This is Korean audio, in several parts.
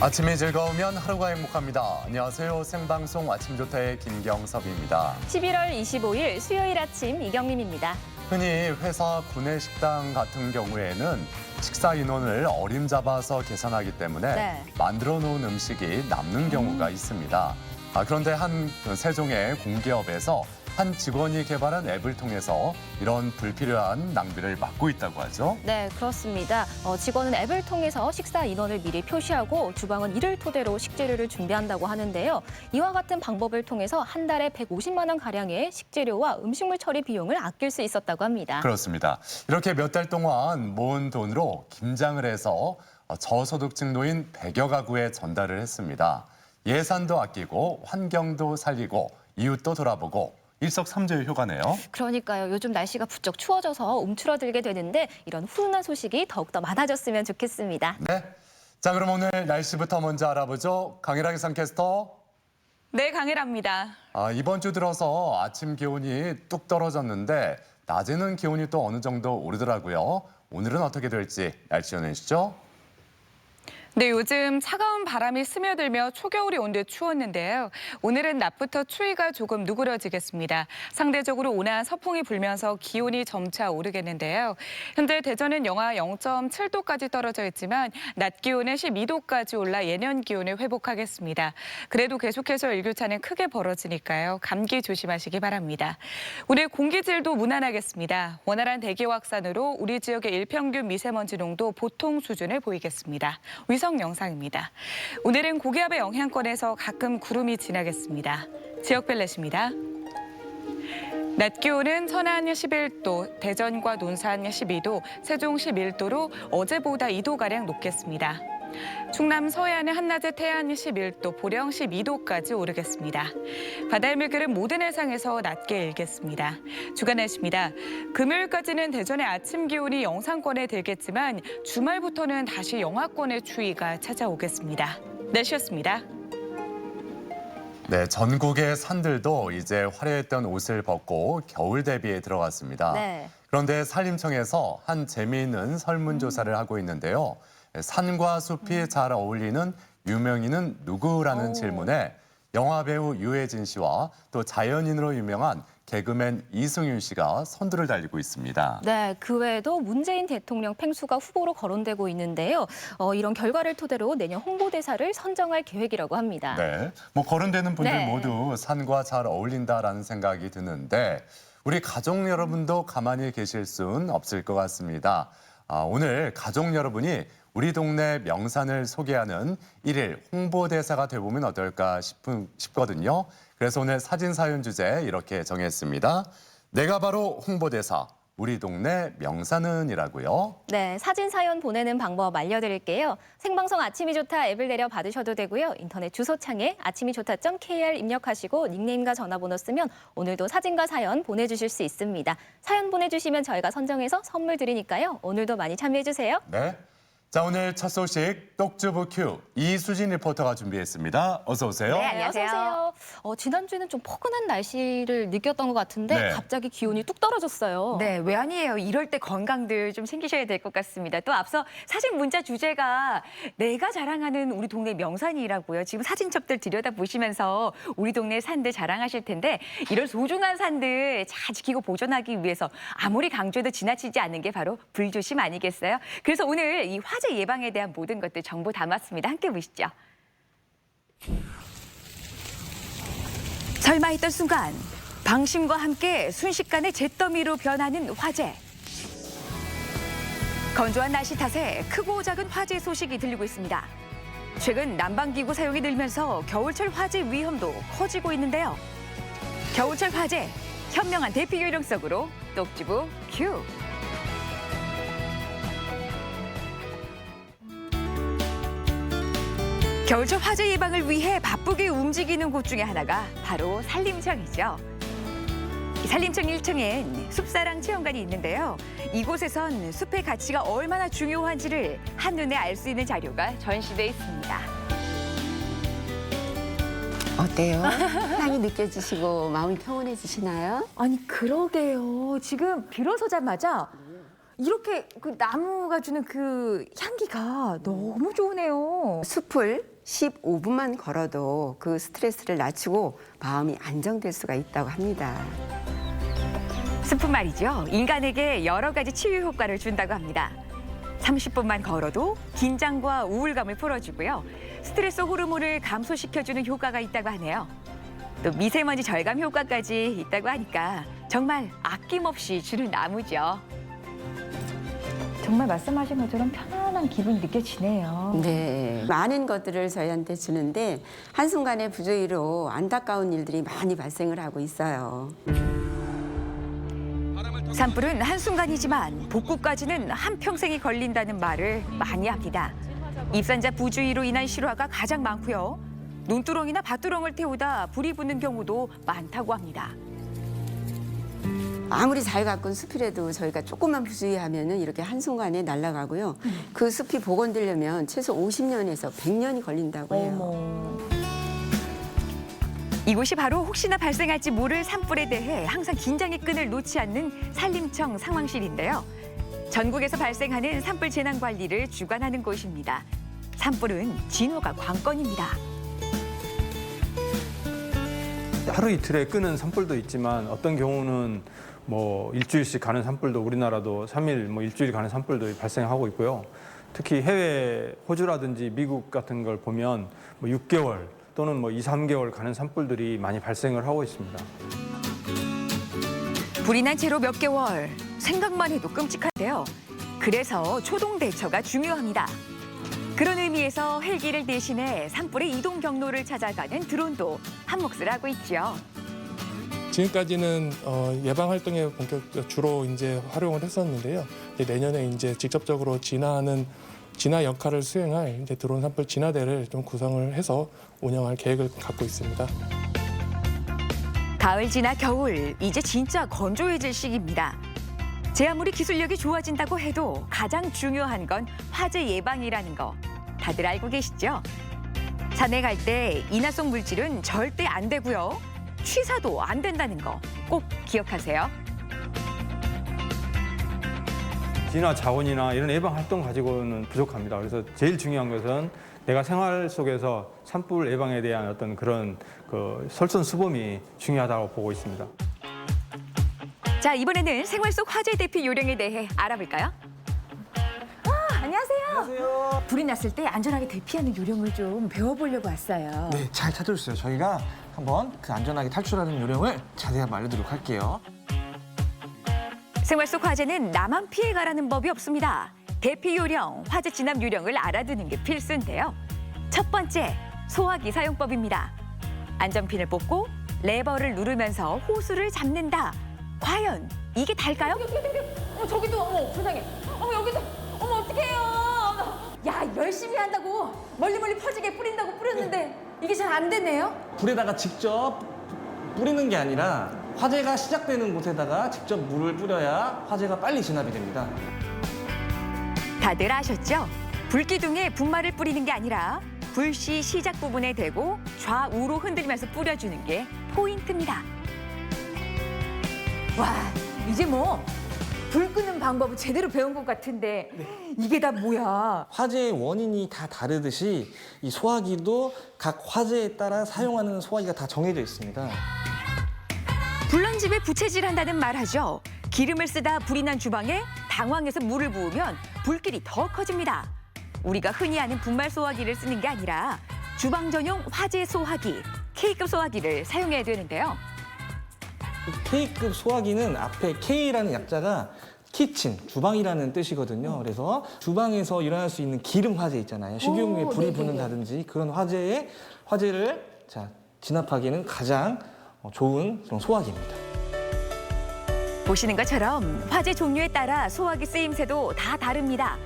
아침이 즐거우면 하루가 행복합니다. 안녕하세요. 생방송 아침 조타의 김경섭입니다. 11월 25일 수요일 아침 이경림입니다. 흔히 회사 구내식당 같은 경우에는 식사 인원을 어림잡아서 계산하기 때문에 만들어 놓은 음식이 남는 경우가 있습니다. 그런데 한 세종의 공기업에서 한 직원이 개발한 앱을 통해서 이런 불필요한 낭비를 막고 있다고 하죠. 네, 그렇습니다. 직원은 앱을 통해서 식사 인원을 미리 표시하고 주방은 이를 토대로 식재료를 준비한다고 하는데요. 이와 같은 방법을 통해서 한 달에 150만 원 가량의 식재료와 음식물 처리 비용을 아낄 수 있었다고 합니다. 그렇습니다. 이렇게 몇 달 동안 모은 돈으로 김장을 해서 저소득층 노인 100여 가구에 전달을 했습니다. 예산도 아끼고 환경도 살리고 이웃도 돌아보고 일석삼조의 효과네요. 그러니까요. 요즘 날씨가 부쩍 추워져서 움츠러들게 되는데 이런 훈훈한 소식이 더욱더 많아졌으면 좋겠습니다. 네. 자, 그럼 오늘 날씨부터 먼저 알아보죠. 강일하 기상캐스터. 네, 강일합니다. 이번 주 들어서 아침 기온이 뚝 떨어졌는데 낮에는 기온이 또 어느 정도 오르더라고요. 오늘은 어떻게 될지 날씨 전해주시죠. 네, 요즘 차가운 바람이 스며들며 초겨울이 온 듯 추웠는데요. 오늘은 낮부터 추위가 조금 누그러지겠습니다. 상대적으로 온화한 서풍이 불면서 기온이 점차 오르겠는데요. 현재 대전은 영하 0.7도까지 떨어져 있지만 낮 기온은 12도까지 올라 예년 기온을 회복하겠습니다. 그래도 계속해서 일교차는 크게 벌어지니까요. 감기 조심하시기 바랍니다. 오늘 공기질도 무난하겠습니다. 원활한 대기 확산으로 우리 지역의 일평균 미세먼지 농도 보통 수준을 보이겠습니다. 위성 영상입니다. 오늘은 고기압의 영향권에서 가끔 구름이 지나겠습니다. 지역별 날씨입니다. 낮 기온은 천안 11도, 대전과 논산 12도, 세종 11도로 어제보다 2도가량 높겠습니다. 충남 서해안은 한낮에 태안 11도, 보령 12도까지 오르겠습니다. 바다의 물결은 모든 해상에서 낮게 일겠습니다. 주간 날씨입니다. 금요일까지는 대전의 아침 기온이 영상권에 들겠지만 주말부터는 다시 영하권의 추위가 찾아오겠습니다. 날씨였습니다. 네, 전국의 산들도 이제 화려했던 옷을 벗고 겨울 대비에 들어갔습니다. 네. 그런데 산림청에서 한 재미있는 설문조사를 하고 있는데요. 산과 숲이 잘 어울리는 유명인은 누구라는 질문에 영화배우 유해진 씨와 또 자연인으로 유명한 개그맨 이승윤 씨가 선두를 달리고 있습니다. 네, 그 외에도 문재인 대통령 팽수가 후보로 거론되고 있는데요. 이런 결과를 토대로 내년 홍보대사를 선정할 계획이라고 합니다. 네, 거론되는 분들 네. 모두 산과 잘 어울린다라는 생각이 드는데 우리 가족 여러분도 가만히 계실 순 없을 것 같습니다. 오늘 가족 여러분이 우리 동네 명산을 소개하는 1일 홍보대사가 돼보면 어떨까 싶거든요. 그래서 오늘 사진 사연 주제 이렇게 정했습니다. 내가 바로 홍보대사, 우리 동네 명산은이라고요. 네, 사진 사연 보내는 방법 알려드릴게요. 생방송 아침이 좋다 앱을 내려 받으셔도 되고요. 인터넷 주소창에 아침이좋다.kr 입력하시고 닉네임과 전화번호 쓰면 오늘도 사진과 사연 보내주실 수 있습니다. 사연 보내주시면 저희가 선정해서 선물 드리니까요. 오늘도 많이 참여해주세요. 네. 자, 오늘 첫 소식 똑주부 큐 이수진 리포터가 준비했습니다. 어서 오세요. 네, 안녕하세요. 어서 오세요. 지난주에는 좀 포근한 날씨를 느꼈던 것 같은데 네. 갑자기 기온이 뚝 떨어졌어요. 네, 왜 아니에요. 이럴 때 건강들 좀 챙기셔야 될 것 같습니다. 또 앞서 사진 문자 주제가 내가 자랑하는 우리 동네 명산이라고요. 지금 사진첩들 들여다보시면서 우리 동네 산들 자랑하실 텐데 이런 소중한 산들 잘 지키고 보존하기 위해서 아무리 강조해도 지나치지 않는 게 바로 불조심 아니겠어요? 그래서 오늘 이 화재 예방에 대한 모든 것들 정보 담았습니다. 함께 보시죠. 설마 했던 순간 방심과 함께 순식간에 잿더미로 변하는 화재. 건조한 날씨 탓에 크고 작은 화재 소식이 들리고 있습니다. 최근 난방기구 사용이 늘면서 겨울철 화재 위험도 커지고 있는데요. 겨울철 화재, 현명한 대피 요령 속으로 똑주부 큐. 겨울철 화재 예방을 위해 바쁘게 움직이는 곳 중에 하나가 바로 산림청이죠. 산림청 1층엔 숲사랑 체험관이 있는데요. 이곳에선 숲의 가치가 얼마나 중요한지를 한눈에 알 수 있는 자료가 전시돼 있습니다. 어때요? 향이 느껴지시고 마음이 평온해지시나요? 아니 그러게요. 지금 들어서자마자 이렇게 그 나무가 주는 그 향기가 너무 좋으네요. 숲을 15분만 걸어도 그 스트레스를 낮추고 마음이 안정될 수가 있다고 합니다. 숲은 말이죠. 인간에게 여러 가지 치유 효과를 준다고 합니다. 30분만 걸어도 긴장과 우울감을 풀어주고요. 스트레스 호르몬을 감소시켜주는 효과가 있다고 하네요. 또 미세먼지 절감 효과까지 있다고 하니까 정말 아낌없이 주는 나무죠. 정말 말씀하신 것처럼 편안한 기분이 느껴지네요. 네, 많은 것들을 저희한테 주는데 한순간의 부주의로 안타까운 일들이 많이 발생을 하고 있어요. 산불은 한순간이지만 복구까지는 한평생이 걸린다는 말을 많이 합니다. 입산자 부주의로 인한 실화가 가장 많고요. 논두렁이나 밭두렁을 태우다 불이 붙는 경우도 많다고 합니다. 아무리 잘 가꾼 숲이라도 저희가 조금만 부주의하면은 이렇게 한순간에 날아가고요. 그 숲이 복원되려면 최소 50년에서 100년이 걸린다고 해요. 이곳이 바로 혹시나 발생할지 모를 산불에 대해 항상 긴장의 끈을 놓지 않는 산림청 상황실인데요. 전국에서 발생하는 산불 재난 관리를 주관하는 곳입니다. 산불은 진화가 관건입니다. 하루 이틀에 끄는 산불도 있지만 어떤 경우는 뭐 일주일씩 가는 산불도 우리나라도 3일, 뭐 일주일 가는 산불도 발생하고 있고요. 특히 해외 호주라든지 미국 같은 걸 보면 뭐 6개월 또는 뭐 2, 3개월 가는 산불들이 많이 발생을 하고 있습니다. 불이 난 채로 몇 개월, 생각만 해도 끔찍한데요. 그래서 초동 대처가 중요합니다. 그런 의미에서 헬기를 대신해 산불의 이동 경로를 찾아가는 드론도 한 몫을 하고 있죠. 지금까지는 예방 활동에 주로 이제 활용을 했었는데요. 이제 내년에 이제 직접적으로 진화 역할을 수행할 이제 드론 산불 진화대를 좀 구성을 해서 운영할 계획을 갖고 있습니다. 가을 지나 겨울, 이제 진짜 건조해질 시기입니다. 제 아무리 기술력이 좋아진다고 해도 가장 중요한 건 화재 예방이라는 거 다들 알고 계시죠? 산에 갈 때 인화성 물질은 절대 안 되고요. 취사도 안 된다는 거 꼭 기억하세요. 진화 자원이나 이런 예방 활동 가지고는 부족합니다. 그래서 제일 중요한 것은 내가 생활 속에서 산불 예방에 대한 어떤 그런 그 솔선수범이 중요하다고 보고 있습니다. 자, 이번에는 생활 속 화재 대피 요령에 대해 알아볼까요? 안녕하세요. 불이 났을 때 안전하게 대피하는 요령을 좀 배워보려고 왔어요. 네, 잘 찾아주세요. 저희가 한번 그 안전하게 탈출하는 요령을 자세히 한번 알려드리도록 할게요. 생활 속 화재는 나만 피해가라는 법이 없습니다. 대피 요령, 화재 진압 요령을 알아두는 게 필수인데요. 첫 번째, 소화기 사용법입니다. 안전핀을 뽑고 레버를 누르면서 호수를 잡는다. 과연 이게 달까요? 저기도 어머 세상에 어머 여기도 어머 어떡해요 야 열심히 한다고 멀리 퍼지게 뿌린다고 뿌렸는데 이게 잘 안 되네요. 불에다가 직접 뿌리는 게 아니라 화재가 시작되는 곳에다가 직접 물을 뿌려야 화재가 빨리 진압이 됩니다. 다들 아셨죠? 불기둥에 분말을 뿌리는 게 아니라 불씨 시작 부분에 대고 좌우로 흔들면서 뿌려주는 게 포인트입니다. 와 이제 뭐 불 끄는 방법을 제대로 배운 것 같은데 이게 다 뭐야? 화재의 원인이 다 다르듯이 이 소화기도 각 화재에 따라 사용하는 소화기가 다 정해져 있습니다. 불난 집에 부채질한다는 말 하죠. 기름을 쓰다 불이 난 주방에 당황해서 물을 부으면 불길이 더 커집니다. 우리가 흔히 아는 분말 소화기를 쓰는 게 아니라 주방 전용 화재 소화기, K급 소화기를 사용해야 되는데요. K급 소화기는 앞에 K라는 약자가 키친, 주방이라는 뜻이거든요. 그래서 주방에서 일어날 수 있는 기름 화재 있잖아요. 식용유에 불이 붙는다든지 그런 화재를 진압하기에는 가장 좋은 그런 소화기입니다. 보시는 것처럼 화재 종류에 따라 소화기 쓰임새도 다 다릅니다.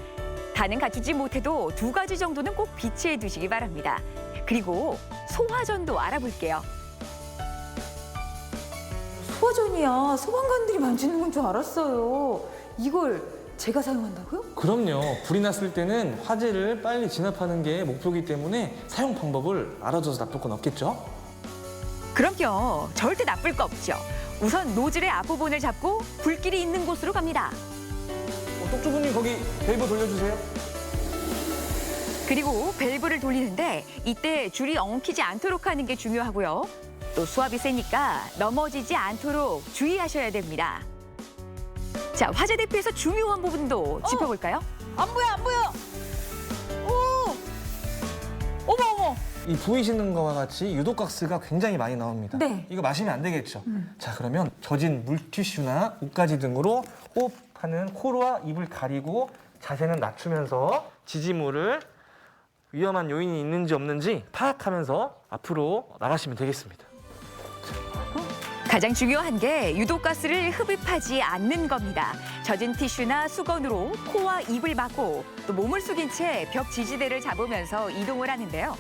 다는 갖추지 못해도 2가지 정도는 꼭 비치해 두시기 바랍니다. 그리고 소화전도 알아볼게요. 소화전이야 소방관들이 만지는 건 줄 알았어요. 이걸 제가 사용한다고요? 그럼요. 불이 났을 때는 화재를 빨리 진압하는 게 목표이기 때문에 사용 방법을 알아줘서 나쁠 건 없겠죠? 그럼요. 절대 나쁠 거 없죠. 우선 노즐의 앞부분을 잡고 불길이 있는 곳으로 갑니다. 똑주부님 거기 밸브 돌려주세요. 그리고 밸브를 돌리는데 이때 줄이 엉키지 않도록 하는 게 중요하고요. 또 수압이 세니까 넘어지지 않도록 주의하셔야 됩니다. 자, 화재 대피에서 중요한 부분도 짚어볼까요? 안 보여, 안 보여. 오, 어머, 어머. 이 보이시는 거와 같이 유독가스가 굉장히 많이 나옵니다. 네. 이거 마시면 안 되겠죠. 자, 그러면 젖은 물티슈나 옷가지 등으로 호흡하는 코와 입을 가리고 자세는 낮추면서 지지물을 위험한 요인이 있는지 없는지 파악하면서 앞으로 나가시면 되겠습니다. 가장 중요한 게 유독가스를 흡입하지 않는 겁니다. 젖은 티슈나 수건으로 코와 입을 막고 또 몸을 숙인 채 벽 지지대를 잡으면서 이동을 하는데요.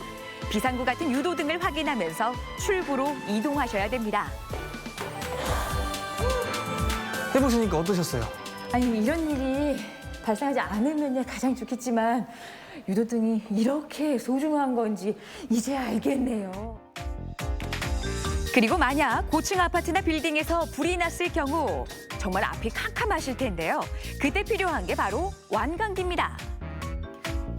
비상구 같은 유도등을 확인하면서 출구로 이동하셔야 됩니다. 해보시니까 어떠셨어요? 아니 이런 일이 발생하지 않으면 가장 좋겠지만 유도등이 이렇게 소중한 건지 이제 알겠네요. 그리고 만약 고층 아파트나 빌딩에서 불이 났을 경우 정말 앞이 캄캄하실 텐데요. 그때 필요한 게 바로 완강기입니다.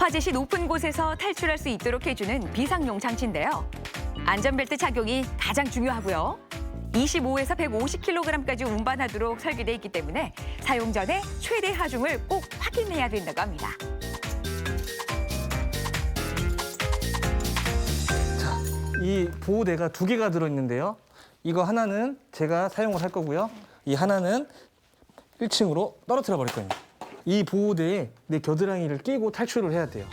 화재 시 높은 곳에서 탈출할 수 있도록 해주는 비상용 장치인데요. 안전벨트 착용이 가장 중요하고요. 25에서 150kg까지 운반하도록 설계돼 있기 때문에 사용 전에 최대 하중을 꼭 확인해야 된다고 합니다. 이 보호대가 2개가 들어있는데요. 이거 하나는 제가 사용을 할 거고요. 이 하나는 1층으로 떨어뜨려 버릴 거예요. 이 보호대에 내 겨드랑이를 끼고 탈출을 해야 돼요.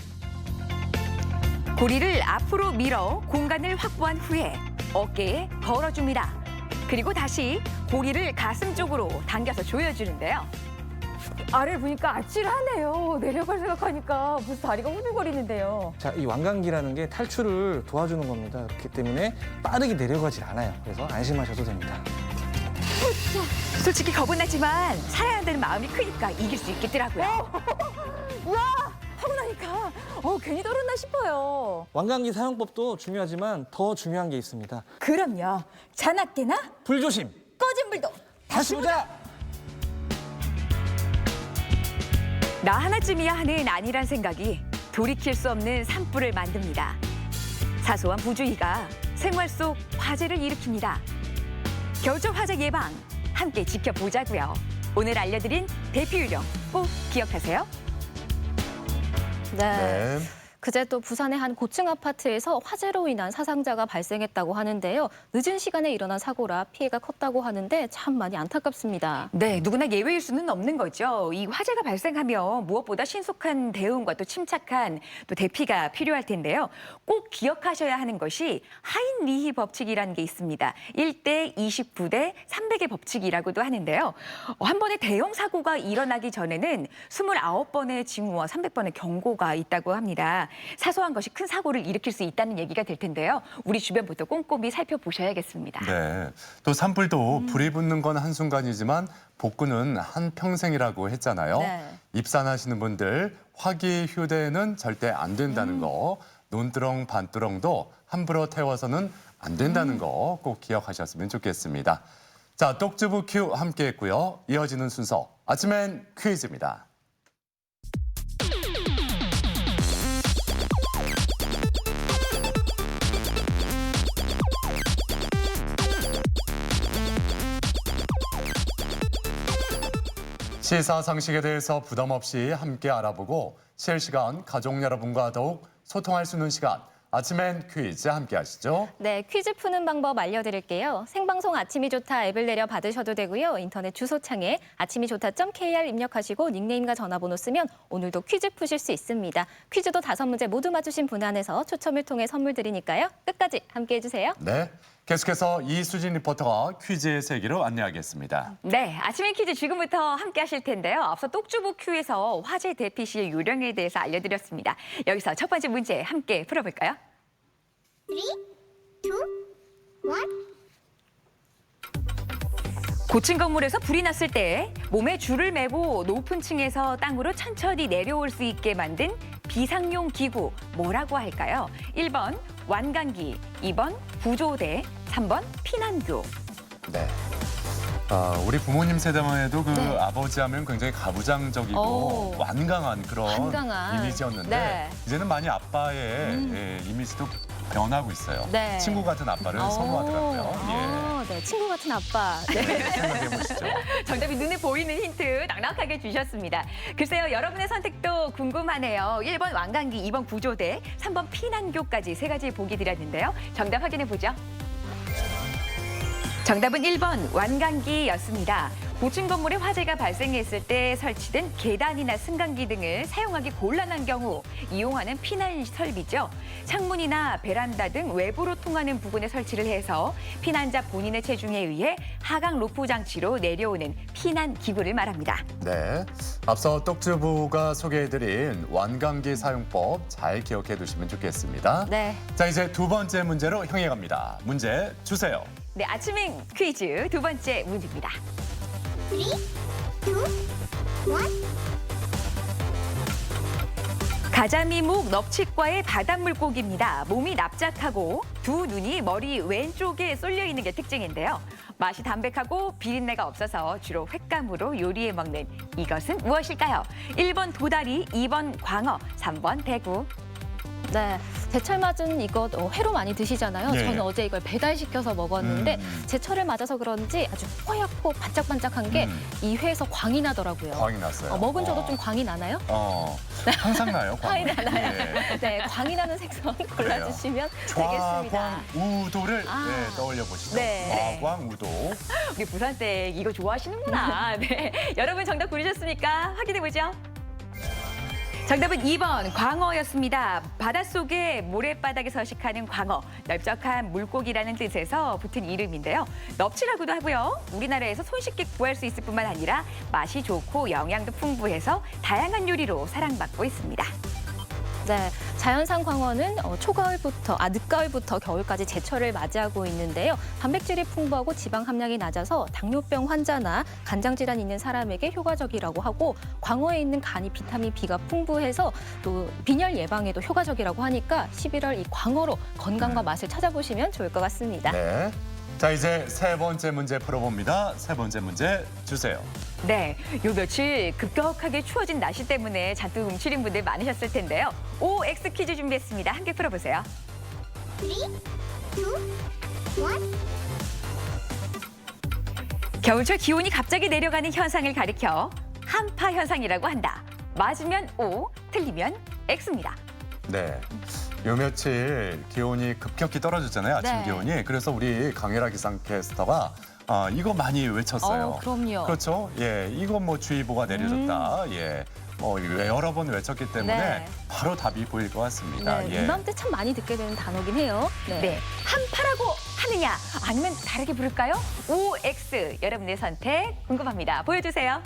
고리를 앞으로 밀어 공간을 확보한 후에 어깨에 걸어줍니다. 그리고 다시 고리를 가슴 쪽으로 당겨서 조여주는데요. 아래를 보니까 아찔하네요. 내려갈 생각하니까 벌써 다리가 후들거리는데요. 자, 이 완강기라는 게 탈출을 도와주는 겁니다. 그렇기 때문에 빠르게 내려가질 않아요. 그래서 안심하셔도 됩니다. 솔직히 겁은 나지만 살아야 한다는 마음이 크니까 이길 수 있겠더라고요. 와, 하고 나니까 괜히 떨었나 싶어요. 완강기 사용법도 중요하지만 더 중요한 게 있습니다. 그럼요. 자나깨나 불조심! 꺼진 불도 다시 보자! 나 하나쯤이야 하는 안일한 생각이 돌이킬 수 없는 산불을 만듭니다. 사소한 부주의가 생활 속 화재를 일으킵니다. 겨울철 화재 예방 함께 지켜보자고요. 오늘 알려드린 대피 요령 꼭 기억하세요. 네. 그제 또 부산의 한 고층 아파트에서 화재로 인한 사상자가 발생했다고 하는데요. 늦은 시간에 일어난 사고라 피해가 컸다고 하는데 참 많이 안타깝습니다. 네, 누구나 예외일 수는 없는 거죠. 이 화재가 발생하면 무엇보다 신속한 대응과 또 침착한 또 대피가 필요할 텐데요. 꼭 기억하셔야 하는 것이 하인리히 법칙이라는 게 있습니다. 1대 29대 300의 법칙이라고도 하는데요. 한 번에 대형 사고가 일어나기 전에는 29번의 징후와 300번의 경고가 있다고 합니다. 사소한 것이 큰 사고를 일으킬 수 있다는 얘기가 될 텐데요. 우리 주변부터 꼼꼼히 살펴보셔야겠습니다. 네. 또 산불도 불이 붙는 건 한순간이지만 복구는 한평생이라고 했잖아요. 네. 입산하시는 분들 화기 휴대는 절대 안 된다는 거, 논두렁 반두렁도 함부로 태워서는 안 된다는 거 꼭 기억하셨으면 좋겠습니다. 자, 똑주부 큐 함께 했고요. 이어지는 순서 아침엔 퀴즈입니다. 시사상식에 대해서 부담 없이 함께 알아보고 실시간 가족 여러분과 더욱 소통할 수 있는 시간. 아침엔 퀴즈 함께 하시죠. 네, 퀴즈 푸는 방법 알려드릴게요. 생방송 아침이 좋다 앱을 내려 받으셔도 되고요. 인터넷 주소창에 아침이 좋다.kr 입력하시고 닉네임과 전화번호 쓰면 오늘도 퀴즈 푸실 수 있습니다. 퀴즈도 5문제 모두 맞추신 분 안에서 추첨을 통해 선물 드리니까요. 끝까지 함께해 주세요. 네, 계속해서 이수진 리포터가 퀴즈의 세계로 안내하겠습니다. 네, 아침의 퀴즈 지금부터 함께 하실 텐데요. 앞서 똑주부 큐에서 화재 대피 시의 요령에 대해서 알려드렸습니다. 여기서 첫 번째 문제 함께 풀어볼까요? 3, 2, 1. 고층 건물에서 불이 났을 때 몸에 줄을 매고 높은 층에서 땅으로 천천히 내려올 수 있게 만든 비상용 기구 뭐라고 할까요? 1번 완강기, 2번 구조대, 3번 피난교. 네. 우리 부모님 세대만 해도 그 네. 아버지 하면 굉장히 가부장적이고 오. 완강한 그런 완강한. 이미지였는데 네. 이제는 많이 아빠의 예, 이미지도 변하고 있어요. 네. 친구 같은 아빠를 선호하더라고요. 네, 친구 같은 아빠. 네. 예. 생각해 보시죠. 정답이 눈에 보이는 힌트 넉넉하게 주셨습니다. 글쎄요, 여러분의 선택도 궁금하네요. 1번 완강기, 2번 구조대, 3번 피난교까지 세 가지 보기 드렸는데요. 정답 확인해 보죠. 정답은 1번 완강기였습니다. 고층 건물에 화재가 발생했을 때 설치된 계단이나 승강기 등을 사용하기 곤란한 경우 이용하는 피난 설비죠. 창문이나 베란다 등 외부로 통하는 부분에 설치를 해서 피난자 본인의 체중에 의해 하강 로프 장치로 내려오는 피난 기구를 말합니다. 네, 앞서 떡주부가 소개해드린 완강기 사용법 잘 기억해 두시면 좋겠습니다. 네. 자, 이제 두 번째 문제로 향해 갑니다. 문제 주세요. 네, 아침행 퀴즈 두 번째 문제입니다. 3, 2, 1. 가자미목 넙치과의 바닷물고기입니다. 몸이 납작하고 두 눈이 머리 왼쪽에 쏠려 있는 게 특징인데요. 맛이 담백하고 비린내가 없어서 주로 횟감으로 요리해 먹는 이것은 무엇일까요? 1번 도다리, 2번 광어, 3번 대구. 네, 제철 맞은 이것 회로 많이 드시잖아요. 예. 저는 어제 이걸 배달시켜서 먹었는데 제철을 맞아서 그런지 아주 뽀얗고 반짝반짝한 게 이 회에서 광이 나더라고요. 광이 났어요. 먹은 저도 좀 광이 나나요? 항상 나요. 광이 광이. 나나요? 예. 네, 광이 나는 색선 골라주시면 되겠습니다. 좌광우도를 네, 떠올려 보시죠. 네. 좌광우도. 우리 부산댁 이거 좋아하시는구나. 네, 여러분 정답 고르셨습니까? 확인해 보죠. 정답은 2번 광어였습니다. 바닷속에 모래바닥에 서식하는 광어, 넓적한 물고기라는 뜻에서 붙은 이름인데요. 넙치라고도 하고요. 우리나라에서 손쉽게 구할 수 있을 뿐만 아니라 맛이 좋고 영양도 풍부해서 다양한 요리로 사랑받고 있습니다. 네, 자연산 광어는 늦가을부터 겨울까지 제철을 맞이하고 있는데요. 단백질이 풍부하고 지방 함량이 낮아서 당뇨병 환자나 간장 질환이 있는 사람에게 효과적이라고 하고 광어에 있는 간이 비타민 B가 풍부해서 또 빈혈 예방에도 효과적이라고 하니까 11월 이 광어로 건강과 맛을 찾아보시면 좋을 것 같습니다. 네. 자, 이제 세 번째 문제 풀어봅니다. 세 번째 문제 주세요. 네, 요 며칠 급격하게 추워진 날씨 때문에 잔뜩 움츠린 분들 많으셨을 텐데요. OX 퀴즈 준비했습니다. 함께 풀어보세요. 3, 2, 1. 겨울철 기온이 갑자기 내려가는 현상을 가리켜 한파 현상이라고 한다. 맞으면 O, 틀리면 X입니다. 네. 요 며칠 기온이 급격히 떨어졌잖아요. 아침 네. 기온이. 그래서 우리 강혜라 기상캐스터가 이거 많이 외쳤어요. 그럼요. 그렇죠. 예, 이거 뭐 주의보가 내려졌다. 예, 뭐 여러 번 외쳤기 때문에 네. 바로 답이 보일 것 같습니다. 네, 예. 이맘때 참 많이 듣게 되는 단어긴 해요. 네, 한파라고 하느냐 아니면 다르게 부를까요? OX, 여러분의 선택 궁금합니다. 보여주세요.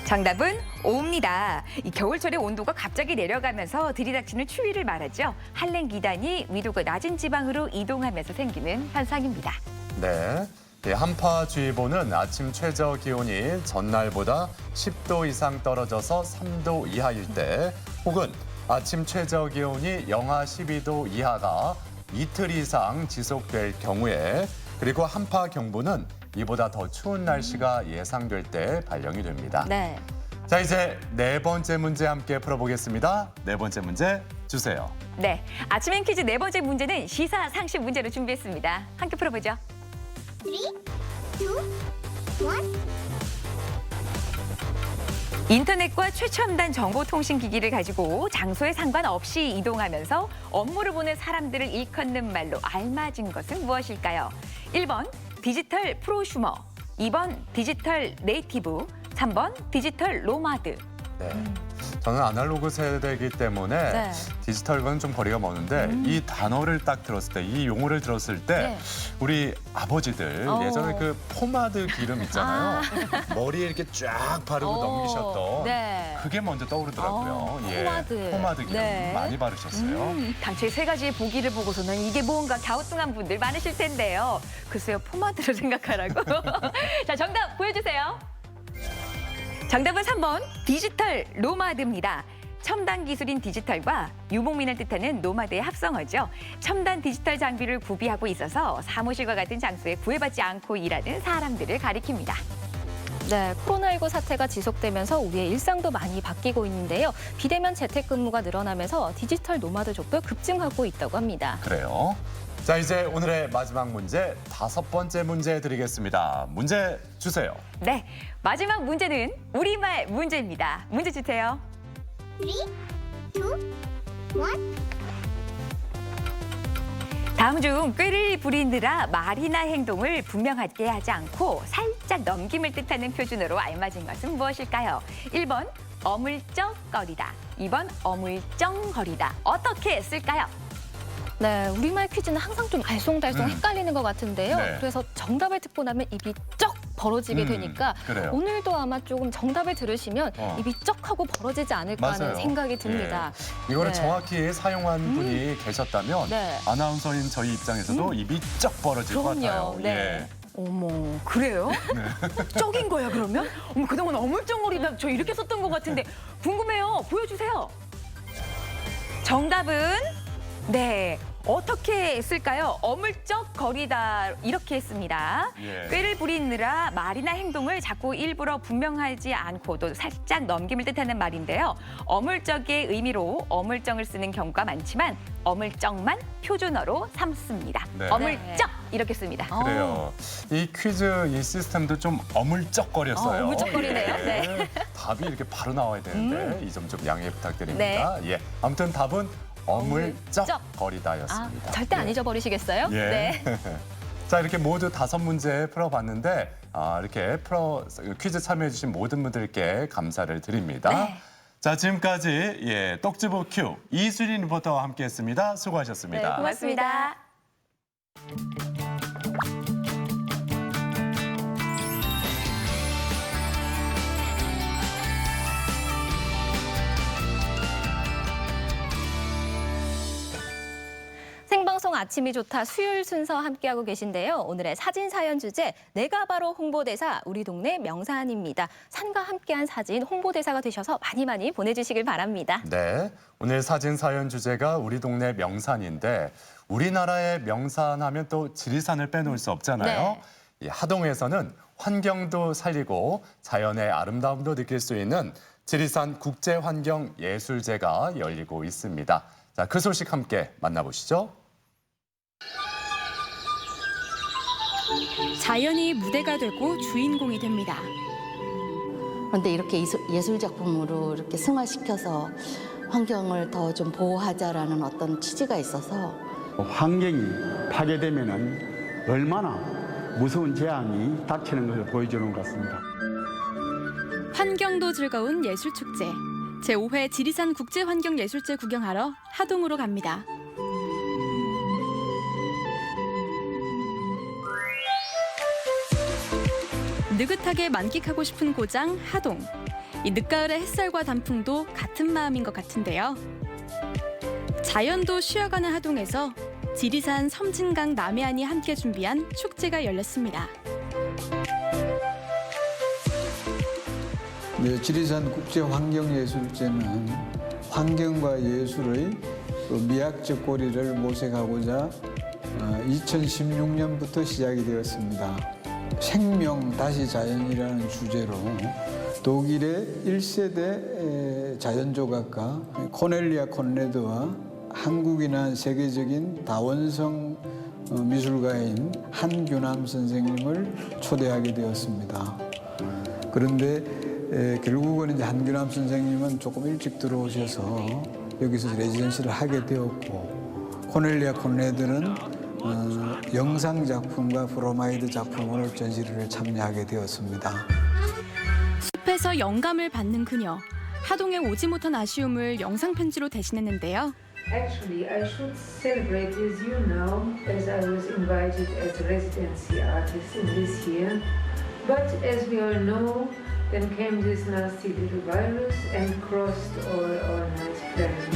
정답은 O입니다. 이 겨울철에 온도가 갑자기 내려가면서 들이닥치는 추위를 말하죠. 한랭기단이 위도가 낮은 지방으로 이동하면서 생기는 현상입니다. 네. 예, 한파주의보는 아침 최저 기온이 전날보다 10도 이상 떨어져서 3도 이하일 때 혹은 아침 최저 기온이 영하 12도 이하가 이틀 이상 지속될 경우에 그리고 한파 경보는 이보다 더 추운 날씨가 예상될 때 발령이 됩니다. 네. 자, 이제 네 번째 문제 함께 풀어보겠습니다. 네 번째 문제 주세요. 네, 아침엔 퀴즈 네 번째 문제는 시사 상식 문제로 준비했습니다. 함께 풀어보죠. 3, 2, 1. 인터넷과 최첨단 정보통신기기를 가지고 장소에 상관없이 이동하면서 업무를 보는 사람들을 일컫는 말로 알맞은 것은 무엇일까요? 1번 디지털 프로슈머, 2번 디지털 네이티브, 3번 디지털 노마드. 네. 저는 아날로그 세대이기 때문에 네. 디지털과는 좀 거리가 먼데 이 단어를 딱 들었을 때, 이 용어를 들었을 때 네. 우리 아버지들 예전에 그 포마드 기름 있잖아요. 머리에 이렇게 쫙 바르고 넘기셨던 네. 그게 먼저 떠오르더라고요. 포마드. 포마드 기름 네. 많이 바르셨어요. 당초에 세 가지의 보기를 보고서는 이게 뭔가 갸우뚱한 분들 많으실 텐데요. 글쎄요, 포마드를 생각하라고. 자, 정답 보여주세요. 정답은 3번 디지털 노마드입니다. 첨단 기술인 디지털과 유목민을 뜻하는 노마드의 합성어죠. 첨단 디지털 장비를 구비하고 있어서 사무실과 같은 장소에 구애받지 않고 일하는 사람들을 가리킵니다. 네, 코로나19 사태가 지속되면서 우리의 일상도 많이 바뀌고 있는데요. 비대면 재택근무가 늘어나면서 디지털 노마드족도 급증하고 있다고 합니다. 그래요. 자, 이제 오늘의 마지막 문제, 5번째 문제 드리겠습니다. 문제 주세요. 네, 마지막 문제는 우리말 문제입니다. 문제 주세요. 3, 2, 1. 다음 중 꾀를 부리느라 말이나 행동을 분명하게 하지 않고 살짝 넘김을 뜻하는 표준어로 알맞은 것은 무엇일까요? 1번 어물쩍거리다, 2번 어물쩡거리다. 어떻게 쓸까요? 네, 우리말 퀴즈는 항상 좀 알쏭달쏭 헷갈리는 것 같은데요. 네. 그래서 정답을 듣고 나면 입이 쩍 벌어지게 되니까 그래요. 오늘도 아마 조금 정답을 들으시면 입이 쩍 하고 벌어지지 않을까 하는 맞아요. 생각이 듭니다. 예. 이거를 네. 정확히 사용한 분이 계셨다면 네. 아나운서인 저희 입장에서도 입이 쩍 벌어질 것 같아요. 그럼요. 네. 어머, 그래요? 쩍인 거야, 그러면? 어머, 그동안 어물쩡거리다 저 이렇게 썼던 것 같은데 궁금해요. 보여주세요. 정답은 네, 어떻게 쓸까요? 어물쩍거리다 이렇게 했습니다. 예. 꾀를 부리느라 말이나 행동을 자꾸 일부러 분명하지 않고도 살짝 넘김을 뜻하는 말인데요. 어물쩍의 의미로 어물쩡을 쓰는 경우가 많지만 어물쩡만 표준어로 삼습니다. 네. 어물쩍 이렇게 씁니다. 그래요. 이 퀴즈 이 시스템도 좀 어물쩍거렸어요. 어물쩍거리네요. 예. 네. 답이 이렇게 바로 나와야 되는데 이 점 좀 양해 부탁드립니다. 네. 예. 아무튼 답은 어물쩍거리다였습니다. 절대 안 예. 잊어버리시겠어요? 예. 네. 자, 이렇게 모두 5문제 풀어봤는데 이렇게 퀴즈 참여해주신 모든 분들께 감사를 드립니다. 네. 자, 지금까지 똑지보 큐 이수린 리포터와 함께했습니다. 수고하셨습니다. 네, 고맙습니다. 생방송 아침이 좋다 수요일 순서 함께하고 계신데요. 오늘의 사진 사연 주제 내가 바로 홍보대사 우리 동네 명산입니다. 산과 함께한 사진 홍보대사가 되셔서 많이 보내주시길 바랍니다. 네, 오늘 사진 사연 주제가 우리 동네 명산인데 우리나라의 명산하면 또 지리산을 빼놓을 수 없잖아요. 네. 이 하동에서는 환경도 살리고 자연의 아름다움도 느낄 수 있는 지리산 국제환경예술제가 열리고 있습니다. 자, 그 소식 함께 만나보시죠. 자연이 무대가 되고 주인공이 됩니다. 그런데 이렇게 예술 작품으로 이렇게 승화시켜서 환경을 더 좀 보호하자라는 어떤 취지가 있어서 환경이 파괴되면은 얼마나 무서운 재앙이 닥치는 것을 보여주는 것 같습니다. 환경도 즐거운 예술축제. 제5회 지리산 국제환경예술제 구경하러 하동으로 갑니다. 느긋하게 만끽하고 싶은 고장 하동. 이 늦가을의 햇살과 단풍도 같은 마음인 것 같은데요. 자연도 쉬어가는 하동에서 지리산, 섬진강, 남해안이 함께 준비한 축제가 열렸습니다. 네, 지리산 국제환경예술제는 환경과 예술의 미학적 고리를 모색하고자 2016년부터 시작이 되었습니다. 생명 다시 자연이라는 주제로 독일의 1세대 자연조각가 코넬리아 콘레드와 한국인한 세계적인 다원성 미술가인 한규남 선생님을 초대하게 되었습니다. 그런데 결국은 이제 한규남 선생님은 조금 일찍 들어오셔서 여기서 레지던시를 하게 되었고 코넬리아 콘레드는 영상 작품과 브로마이드 작품을 전시를 참여하게 되었습니다. 숲에서 영감을 받는 그녀. 하동에 오지 못한 아쉬움을 영상 편지로 대신했는데요. Actually, I should celebrate with you now, as I was invited as a residency artist in this year. But as we all know, then came this nasty little virus and crossed all our nice plans.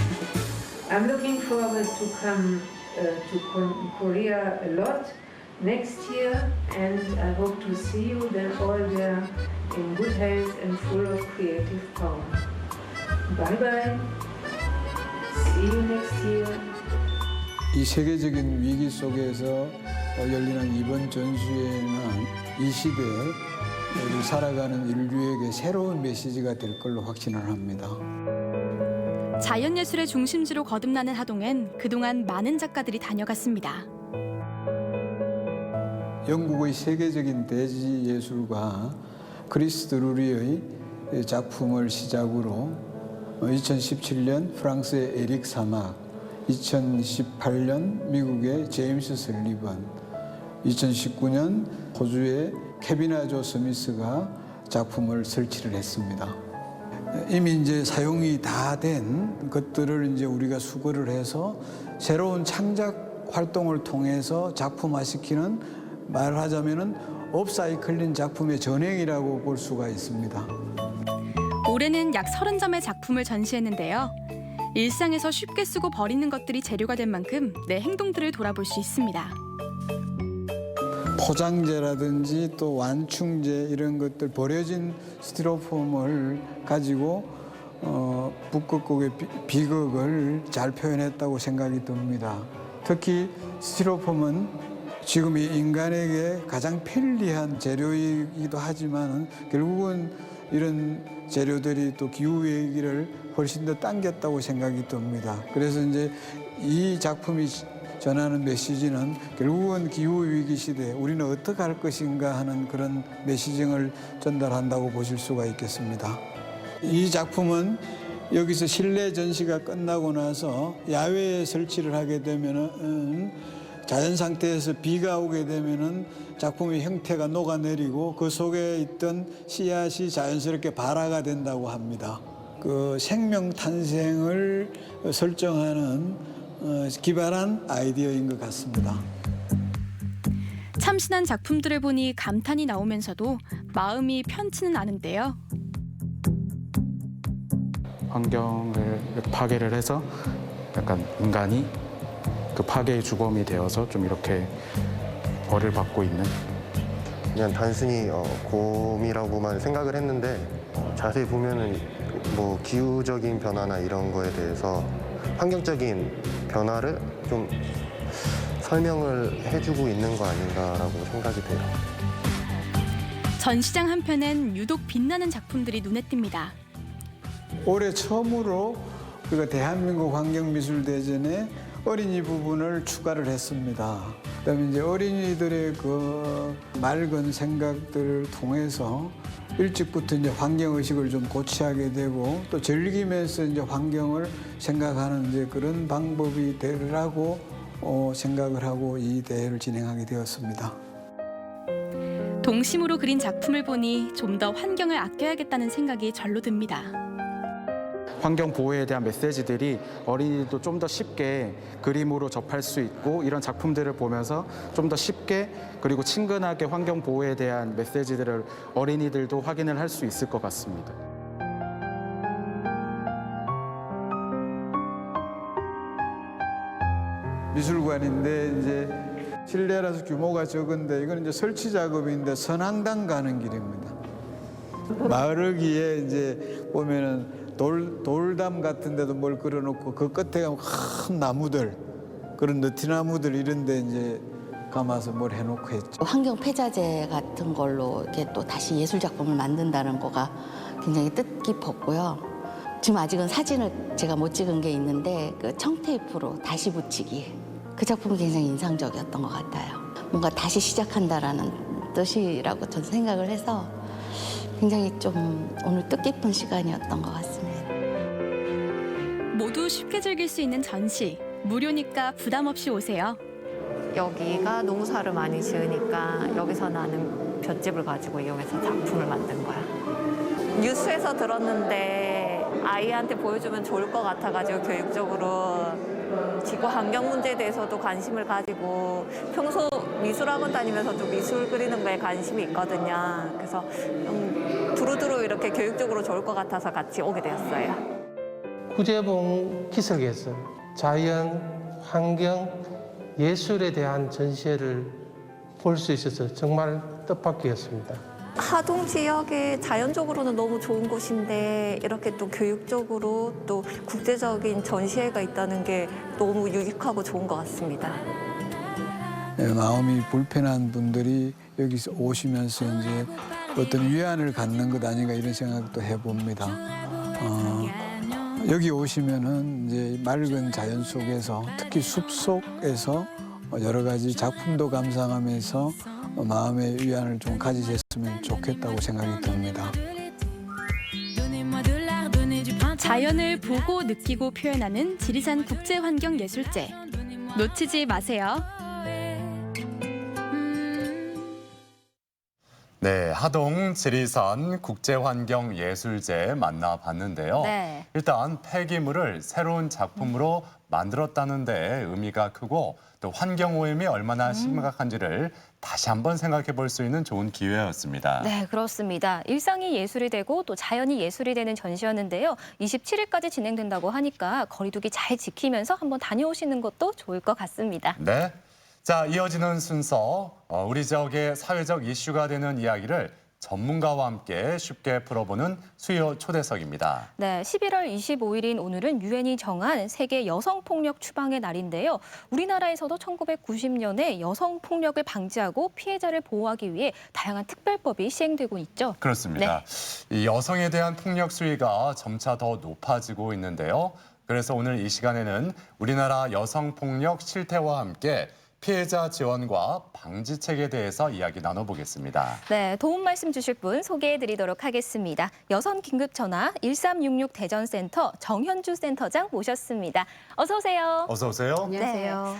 I'm looking forward to come to Korea a lot next year, and I hope to see you then all there in good health and full of creative power. Bye bye. See you next year. 이 세계적인 위기 속에서 열리는 이번 전시회는 이 시대에 우리 살아가는 인류에게 새로운 메시지가 될 걸로 확신을 합니다. 자연예술의 중심지로 거듭나는 하동엔 그동안 많은 작가들이 다녀갔습니다. 영국의 세계적인 대지 예술가 크리스 드루리의 작품을 시작으로 2017년 프랑스의 에릭 사막, 2018년 미국의 제임스 설리번, 2019년 호주의 케비나 조 스미스가 작품을 설치를 했습니다. 이미 이제 사용이 다 된 것들을 이제 우리가 수거를 해서 새로운 창작 활동을 통해서 작품화시키는, 말하자면은 업사이클링 작품의 전행이라고 볼 수가 있습니다. 올해는 약 30점의 작품을 전시했는데요. 일상에서 쉽게 쓰고 버리는 것들이 재료가 된 만큼 내 행동들을 돌아볼 수 있습니다. 포장재라든지 또 완충제 이런 것들, 버려진 스티로폼을 가지고 북극곰의 비극을 잘 표현했다고 생각이 듭니다. 특히 스티로폼은 지금 이 인간에게 가장 편리한 재료이기도 하지만 결국은 이런 재료들이 또 기후 위기를 훨씬 더 당겼다고 생각이 듭니다. 그래서 이제 이 작품이 전하는 메시지는 결국은 기후 위기 시대에 우리는 어떻게 할 것인가 하는 그런 메시징을 전달한다고 보실 수가 있겠습니다. 이 작품은 여기서 실내 전시가 끝나고 나서 야외에 설치를 하게 되면은 자연 상태에서 비가 오게 되면은 작품의 형태가 녹아내리고 그 속에 있던 씨앗이 자연스럽게 발화가 된다고 합니다. 그 생명 탄생을 설정하는 기발한 아이디어인 것 같습니다. 참신한 작품들을 보니 감탄이 나오면서도 마음이 편치는 않은데요. 환경을 파괴를 해서 약간 인간이 그 파괴의 주범이 되어서 좀 이렇게 벌을 받고 있는, 그냥 단순히 곰이라고만 생각을 했는데 자세히 보면은 뭐 기후적인 변화나 이런 거에 대해서 환경적인 변화를 좀 설명을 해주고 있는 거 아닌가라고 생각이 돼요. 전시장 한편엔 유독 빛나는 작품들이 눈에 띕니다. 올해 처음으로 우리가 대한민국 환경미술대전에 어린이 부분을 추가를 했습니다. 그다음에 이제 어린이들의 그 맑은 생각들을 통해서 일찍부터 이제 환경 의식을 좀 고취하게 되고 또 즐기면서 이제 환경을 생각하는 이제 그런 방법이 되리라고 생각을 하고 이 대회를 진행하게 되었습니다. 동심으로 그린 작품을 보니 좀 더 환경을 아껴야겠다는 생각이 절로 듭니다. 환경 보호에 대한 메시지들이 어린이들도 좀 더 쉽게 그림으로 접할 수 있고, 이런 작품들을 보면서 좀 더 쉽게 그리고 친근하게 환경 보호에 대한 메시지들을 어린이들도 확인을 할 수 있을 것 같습니다. 미술관인데 이제 실내라서 규모가 적은데 이건 이제 설치 작업인데 선앙당 가는 길입니다. 마을기에 이제 보면은 돌담 같은 데도 뭘 끌어놓고 그 끝에 가면 큰 나무들, 그런 느티나무들 이런 데 이제 감아서 뭘 해놓고 했죠. 환경 폐자재 같은 걸로 이렇게 또 다시 예술 작품을 만든다는 거가 굉장히 뜻깊었고요. 지금 아직은 사진을 제가 못 찍은 게 있는데 그 청테이프로 다시 붙이기, 그 작품이 굉장히 인상적이었던 것 같아요. 뭔가 다시 시작한다라는 뜻이라고 저는 생각을 해서 굉장히 좀 오늘 뜻깊은 시간이었던 것 같습니다. 모두 쉽게 즐길 수 있는 전시, 무료니까 부담 없이 오세요. 여기가 농사를 많이 지으니까 여기서 나는 볏짚을 가지고 이용해서 작품을 만든 거야. 뉴스에서 들었는데 아이한테 보여주면 좋을 것 같아가지고 교육적으로 지구 환경 문제에 대해서도 관심을 가지고 평소 미술학원 다니면서 좀 미술 그리는 거에 관심이 있거든요. 그래서 두루두루 이렇게 교육적으로 좋을 것 같아서 같이 오게 되었어요. 구제봉 기석에서 자연, 환경, 예술에 대한 전시회를 볼 수 있어서 정말 뜻밖이었습니다. 하동 지역이 자연적으로는 너무 좋은 곳인데 이렇게 또 교육적으로 또 국제적인 전시회가 있다는 게 너무 유익하고 좋은 것 같습니다. 마음이 불편한 분들이 여기서 오시면서 이제 어떤 위안을 갖는 것 아닌가 이런 생각도 해봅니다. 여기 오시면은 이제 맑은 자연 속에서 특히 숲 속에서 여러 가지 작품도 감상하면서 마음의 위안을 좀 가지셨으면 좋겠다고 생각이 듭니다. 자연을 보고 느끼고 표현하는 지리산 국제환경예술제. 놓치지 마세요. 네, 하동 지리산 국제환경예술제 만나봤는데요. 네. 일단 폐기물을 새로운 작품으로 만들었다는데 의미가 크고 또 환경오염이 얼마나 심각한지를 다시 한번 생각해 볼 수 있는 좋은 기회였습니다. 네, 그렇습니다. 일상이 예술이 되고 또 자연이 예술이 되는 전시였는데요. 27일까지 진행된다고 하니까 거리두기 잘 지키면서 한번 다녀오시는 것도 좋을 것 같습니다. 네. 자, 이어지는 순서, 우리 지역의 사회적 이슈가 되는 이야기를 전문가와 함께 쉽게 풀어보는 수요 초대석입니다. 네, 11월 25일인 오늘은 유엔이 정한 세계 여성폭력 추방의 날인데요. 우리나라에서도 1990년에 여성폭력을 방지하고 피해자를 보호하기 위해 다양한 특별법이 시행되고 있죠. 그렇습니다. 이 여성에 대한 폭력 수위가 점차 더 높아지고 있는데요. 그래서 오늘 이 시간에는 우리나라 여성폭력 실태와 함께 피해자 지원과 방지책에 대해서 이야기 나눠보겠습니다. 네, 도움 말씀 주실 분 소개해드리도록 하겠습니다. 여성 긴급 전화 1366 대전센터 정현주 센터장 모셨습니다. 어서 오세요. 어서 오세요. 안녕하세요.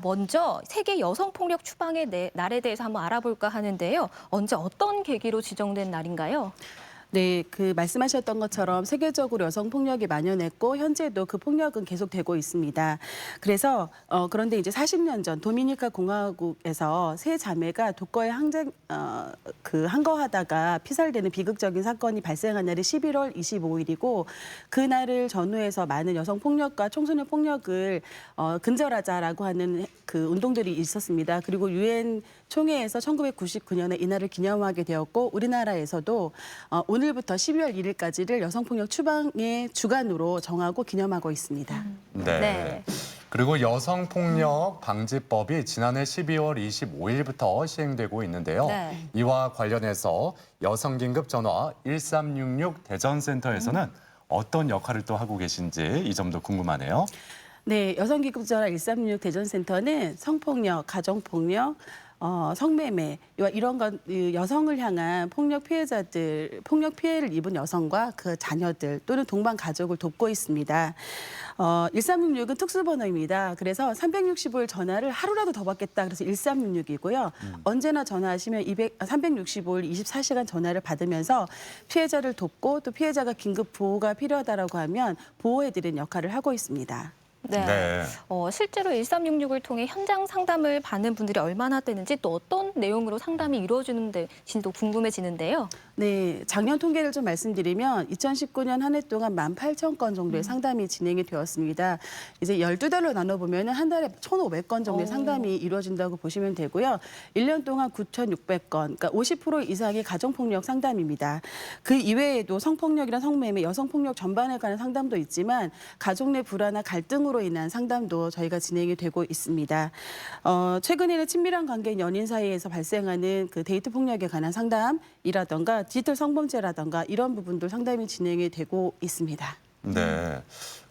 먼저 세계 여성폭력 추방의 날에 대해서 한번 알아볼까 하는데요. 언제 어떤 계기로 지정된 날인가요? 네, 그 말씀하셨던 것처럼 세계적으로 여성 폭력이 만연했고 현재도 그 폭력은 계속되고 있습니다. 그래서 그런데 이제 40년 전 도미니카 공화국에서 세 자매가 독거에 항거하다가 피살되는 비극적인 사건이 발생한 날이 11월 25일이고 그 날을 전후해서 많은 여성 폭력과 청소년 폭력을 근절하자라고 하는 그 운동들이 있었습니다. 그리고 유엔 총회에서 1999년에 이날을 기념하게 되었고 우리나라에서도 오늘부터 12월 1일까지를 여성폭력 추방의 주간으로 정하고 기념하고 있습니다. 네. 그리고 여성폭력 방지법이 지난해 12월 25일부터 시행되고 있는데요. 네. 이와 관련해서 여성긴급 전화 1366 대전센터에서는 어떤 역할을 또 하고 계신지 이 점도 궁금하네요. 네, 여성기급전화 1366 대전센터는 성폭력, 가정폭력, 성매매 이런 것 여성을 향한 폭력 피해를 입은 여성과 그 자녀들 또는 동반 가족을 돕고 있습니다. 1366은 특수번호입니다. 그래서 365일 전화를 하루라도 더 받겠다. 그래서 1366이고요. 언제나 전화하시면 365일 24시간 전화를 받으면서 피해자를 돕고 또 피해자가 긴급 보호가 필요하다라고 하면 보호해드리는 역할을 하고 있습니다. 네. 실제로 1366을 통해 현장 상담을 받는 분들이 얼마나 되는지 또 어떤 내용으로 상담이 이루어지는지도 궁금해지는데요. 네, 작년 통계를 좀 말씀드리면 2019년 한 해 동안 18,000건 정도의 상담이 진행이 되었습니다. 이제 12달로 나눠보면 한 달에 1,500건 정도의 상담이 이루어진다고 보시면 되고요. 1년 동안 9,600건, 그러니까 50% 이상의 가정폭력 상담입니다. 그 이외에도 성폭력이나 성매매, 여성폭력 전반에 관한 상담도 있지만 가족 내 불화나 갈등으로 인한 상담도 저희가 진행이 되고 있습니다. 최근에는 친밀한 관계인 연인 사이에서 발생하는 그 데이트 폭력에 관한 상담이라던가 디지털 성범죄라던가 이런 부분도 상담이 진행이 되고 있습니다. 네.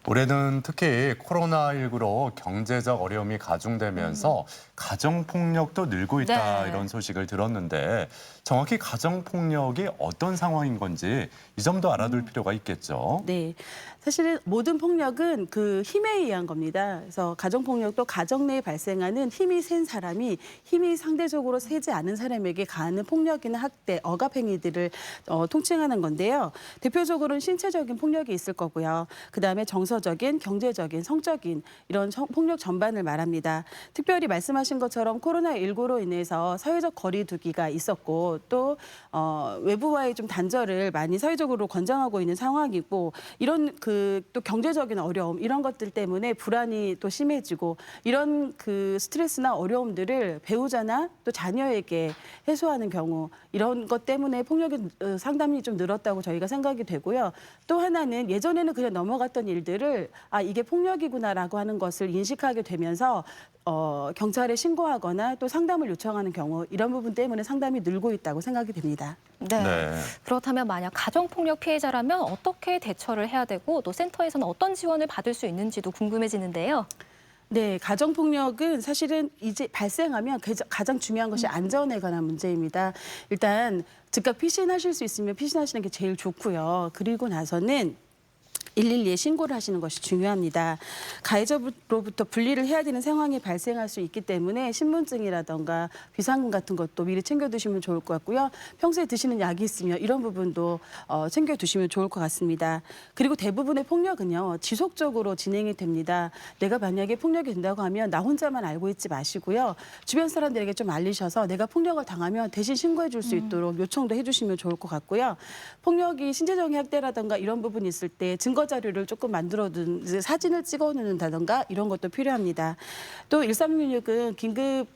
올해는 특히 코로나19로 경제적 어려움이 가중되면서 가정폭력도 늘고 있다 이런 소식을 들었는데 정확히 가정폭력이 어떤 상황인 건지 이 점도 알아둘 필요가 있겠죠. 네. 사실은 모든 폭력은 그 힘에 의한 겁니다. 그래서 가정폭력도 가정 내에 발생하는 힘이 센 사람이 힘이 상대적으로 세지 않은 사람에게 가하는 폭력이나 학대, 억압 행위들을 통칭하는 건데요. 대표적으로는 신체적인 폭력이 있을 거고요. 그다음에 정서 정서적인, 경제적인, 성적인 이런 폭력 전반을 말합니다. 특별히 말씀하신 것처럼 코로나19로 인해서 사회적 거리두기가 있었고 또 외부와의 좀 단절을 많이 사회적으로 권장하고 있는 상황이고 이런 또 경제적인 어려움 이런 것들 때문에 불안이 또 심해지고 이런 스트레스나 어려움들을 배우자나 또 자녀에게 해소하는 경우 이런 것 때문에 폭력의 상담이 좀 늘었다고 저희가 생각이 되고요. 또 하나는 예전에는 그냥 넘어갔던 일들을 이게 폭력이구나라고 하는 것을 인식하게 되면서 경찰에 신고하거나 또 상담을 요청하는 경우 이런 부분 때문에 상담이 늘고 있다고 생각이 됩니다. 네. 그렇다면 만약 가정폭력 피해자라면 어떻게 대처를 해야 되고 또 센터에서는 어떤 지원을 받을 수 있는지도 궁금해지는데요. 네, 가정폭력은 사실은 이제 발생하면 가장 중요한 것이 안전에 관한 문제입니다. 일단 즉각 피신하실 수 있으면 피신하시는 게 제일 좋고요. 그리고 나서는 112에 신고를 하시는 것이 중요합니다. 가해자로부터 분리를 해야 되는 상황이 발생할 수 있기 때문에 신분증이라던가 비상금 같은 것도 미리 챙겨두시면 좋을 것 같고요. 평소에 드시는 약이 있으면 이런 부분도 챙겨두시면 좋을 것 같습니다. 그리고 대부분의 폭력은요. 지속적으로 진행이 됩니다. 내가 만약에 폭력이 된다고 하면 나 혼자만 알고 있지 마시고요. 주변 사람들에게 좀 알리셔서 내가 폭력을 당하면 대신 신고해 줄 수 있도록 요청도 해주시면 좋을 것 같고요. 폭력이 신체적인 학대라던가 이런 부분이 있을 때 증거 자료를 조금 만들어둔 사진을 찍어놓는다던가 이런 것도 필요합니다. 또 1366은 긴급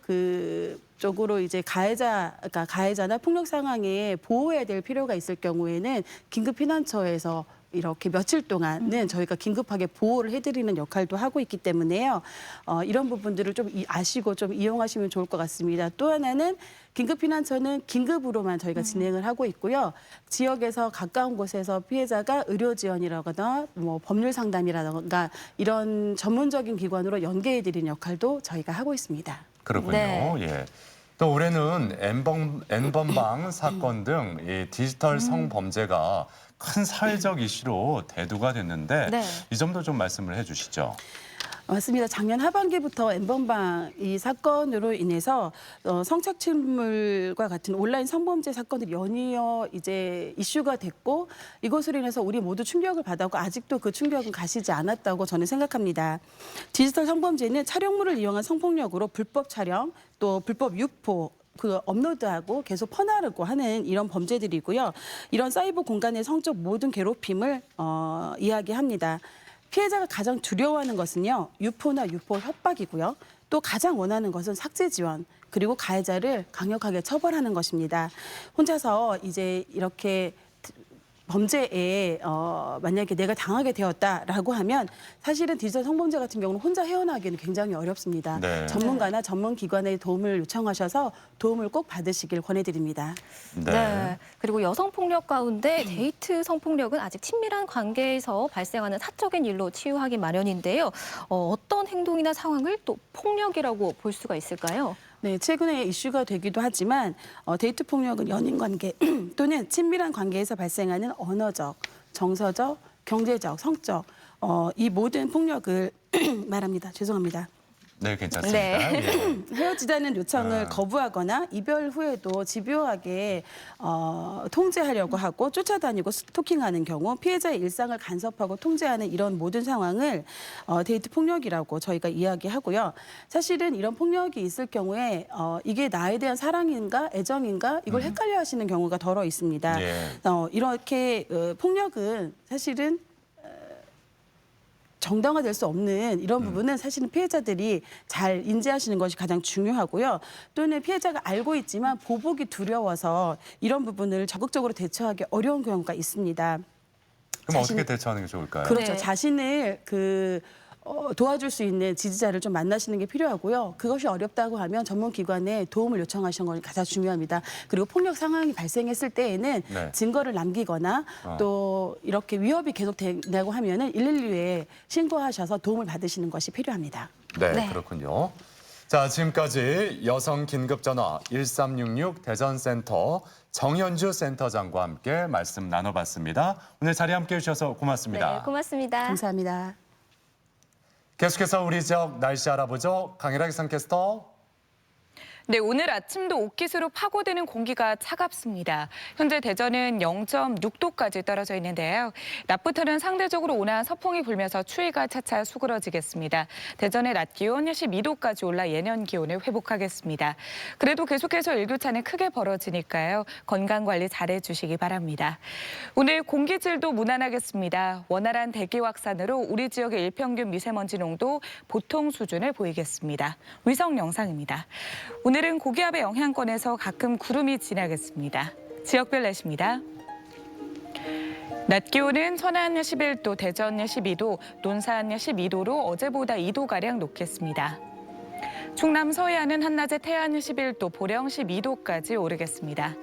쪽으로 이제 가해자나 폭력 상황에 보호해야 될 필요가 있을 경우에는 긴급 피난처에서 이렇게 며칠 동안은 저희가 긴급하게 보호를 해드리는 역할도 하고 있기 때문에요. 이런 부분들을 좀 아시고 좀 이용하시면 좋을 것 같습니다. 또 하나는 긴급피난처는 긴급으로만 저희가 진행을 하고 있고요. 지역에서 가까운 곳에서 피해자가 의료 지원이라거나 법률 상담이라든가 이런 전문적인 기관으로 연계해드리는 역할도 저희가 하고 있습니다. 그렇군요. 네. 예. 또 올해는 N번방 사건 등 이 디지털 성범죄가 큰 사회적 이슈로 대두가 됐는데 이 점도 좀 말씀을 해주시죠. 맞습니다. 작년 하반기부터 N번방 이 사건으로 인해서 성착취물과 같은 온라인 성범죄 사건들이 연이어 이제 이슈가 됐고 이것으로 인해서 우리 모두 충격을 받았고 아직도 그 충격은 가시지 않았다고 저는 생각합니다. 디지털 성범죄는 촬영물을 이용한 성폭력으로 불법 촬영 또 불법 유포 업로드하고 계속 퍼나르고 하는 이런 범죄들이고요. 이런 사이버 공간의 성적 모든 괴롭힘을 이야기합니다. 피해자가 가장 두려워하는 것은요. 유포나 유포 협박이고요. 또 가장 원하는 것은 삭제 지원 그리고 가해자를 강력하게 처벌하는 것입니다. 혼자서 이제 이렇게 범죄에 만약에 내가 당하게 되었다라고 하면 사실은 디지털 성범죄 같은 경우는 혼자 헤어나기는 굉장히 어렵습니다. 네. 전문가나 전문 기관의 도움을 요청하셔서 도움을 꼭 받으시길 권해드립니다. 네. 그리고 여성 폭력 가운데 데이트 성폭력은 아직 친밀한 관계에서 발생하는 사적인 일로 치유하기 마련인데요. 어떤 행동이나 상황을 또 폭력이라고 볼 수가 있을까요? 네, 최근에 이슈가 되기도 하지만 데이트 폭력은 연인 관계 또는 친밀한 관계에서 발생하는 언어적, 정서적, 경제적, 성적 이 모든 폭력을 말합니다. 죄송합니다. 네, 괜찮습니다. 예. 헤어지자는 요청을 거부하거나 이별 후에도 집요하게 통제하려고 하고 쫓아다니고 스토킹하는 경우 피해자의 일상을 간섭하고 통제하는 이런 모든 상황을 데이트 폭력이라고 저희가 이야기하고요. 사실은 이런 폭력이 있을 경우에 이게 나에 대한 사랑인가 애정인가 이걸 헷갈려 하시는 경우가 더러 있습니다. 예. 이렇게 폭력은 사실은 정당화될 수 없는 이런 부분은 사실은 피해자들이 잘 인지하시는 것이 가장 중요하고요. 또는 피해자가 알고 있지만 보복이 두려워서 이런 부분을 적극적으로 대처하기 어려운 경우가 있습니다. 그럼 어떻게 대처하는 게 좋을까요? 그렇죠. 자신을 도와줄 수 있는 지지자를 좀 만나시는 게 필요하고요. 그것이 어렵다고 하면 전문 기관에 도움을 요청하시는 것이 가장 중요합니다. 그리고 폭력 상황이 발생했을 때에는 증거를 남기거나 또 이렇게 위협이 계속된다고 하면은 112에 신고하셔서 도움을 받으시는 것이 필요합니다. 네, 그렇군요. 자, 지금까지 여성 긴급전화 1366 대전센터 정현주 센터장과 함께 말씀 나눠봤습니다. 오늘 자리 함께해 주셔서 고맙습니다. 네, 고맙습니다. 감사합니다. 계속해서 우리 지역 날씨 알아보죠. 강일학 기상캐스터. 네, 오늘 아침도 옷깃으로 파고드는 공기가 차갑습니다. 현재 대전은 0.6도까지 떨어져 있는데요. 낮부터는 상대적으로 온화한 서풍이 불면서 추위가 차차 수그러지겠습니다. 대전의 낮 기온 12도까지 올라 예년 기온을 회복하겠습니다. 그래도 계속해서 일교차는 크게 벌어지니까요. 건강관리 잘해주시기 바랍니다. 오늘 공기질도 무난하겠습니다. 원활한 대기 확산으로 우리 지역의 일평균 미세먼지 농도 보통 수준을 보이겠습니다. 위성 영상입니다. 오늘은 고기압의 영향권에서 가끔 구름이 지나겠습니다. 지역별 날씨입니다. 낮 기온은 천안 11도, 대전 12도, 논산 12도로 어제보다 2도가량 높겠습니다. 충남 서해안은 한낮에 태안 11도, 보령 12도까지 오르겠습니다.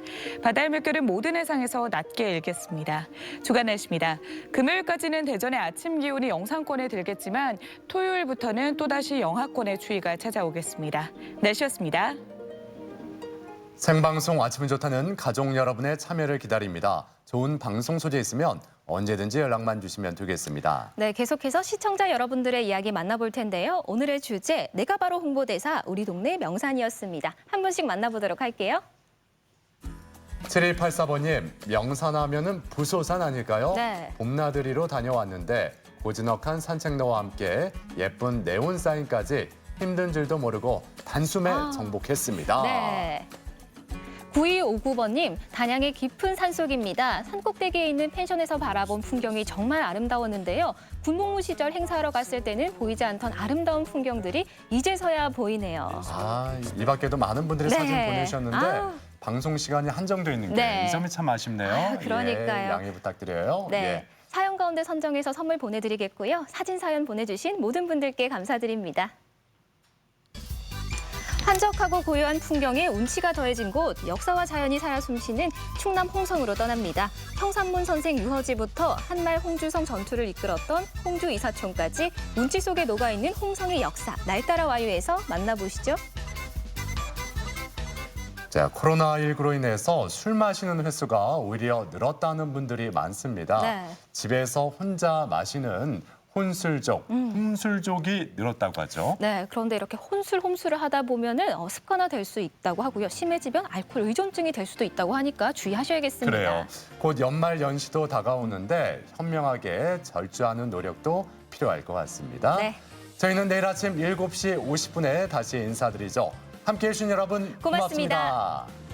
바다의 물결은 모든 해상에서 낮게 일겠습니다. 주간 날씨입니다. 금요일까지는 대전의 아침 기온이 영상권에 들겠지만 토요일부터는 또다시 영하권의 추위가 찾아오겠습니다. 날씨였습니다. 생방송 아침은 좋다는 가족 여러분의 참여를 기다립니다. 좋은 방송 소재 있으면 언제든지 연락만 주시면 되겠습니다. 네, 계속해서 시청자 여러분들의 이야기 만나볼 텐데요. 오늘의 주제, 내가 바로 홍보대사, 우리 동네 명산이었습니다. 한 분씩 만나보도록 할게요. 7184번님, 명산하면은 부소산 아닐까요? 네. 봄나들이로 다녀왔는데 고즈넉한 산책로와 함께 예쁜 네온 사인까지 힘든 줄도 모르고 단숨에 정복했습니다. 네. 9259번님, 단양의 깊은 산속입니다. 산꼭대기에 있는 펜션에서 바라본 풍경이 정말 아름다웠는데요. 군복무 시절 행사하러 갔을 때는 보이지 않던 아름다운 풍경들이 이제서야 보이네요. 이 밖에도 많은 분들이 네. 사진 보내주셨는데 방송 시간이 한정돼 있는 게 네. 이 점이 참 아쉽네요. 그러니까요. 예, 양해 부탁드려요. 네. 예. 사연 가운데 선정해서 선물 보내드리겠고요. 사진 사연 보내주신 모든 분들께 감사드립니다. 한적하고 고요한 풍경에 운치가 더해진 곳, 역사와 자연이 살아 숨쉬는 충남 홍성으로 떠납니다. 평산문 선생 유허지부터 한말 홍주성 전투를 이끌었던 홍주 이사촌까지 운치 속에 녹아있는 홍성의 역사, 날 따라 와요에서 만나보시죠. 자, 코로나19로 인해서 술 마시는 횟수가 오히려 늘었다는 분들이 많습니다. 네. 집에서 혼자 마시는 혼술족, 홈술족이 늘었다고 하죠. 네, 그런데 이렇게 혼술을 하다 보면은 습관화될 수 있다고 하고요. 심해지면 알코올 의존증이 될 수도 있다고 하니까 주의하셔야겠습니다. 그래요. 곧 연말 연시도 다가오는데 현명하게 절주하는 노력도 필요할 것 같습니다. 네. 저희는 내일 아침 7시 50분에 다시 인사드리죠. 함께해 주신 여러분 고맙습니다. 고맙습니다.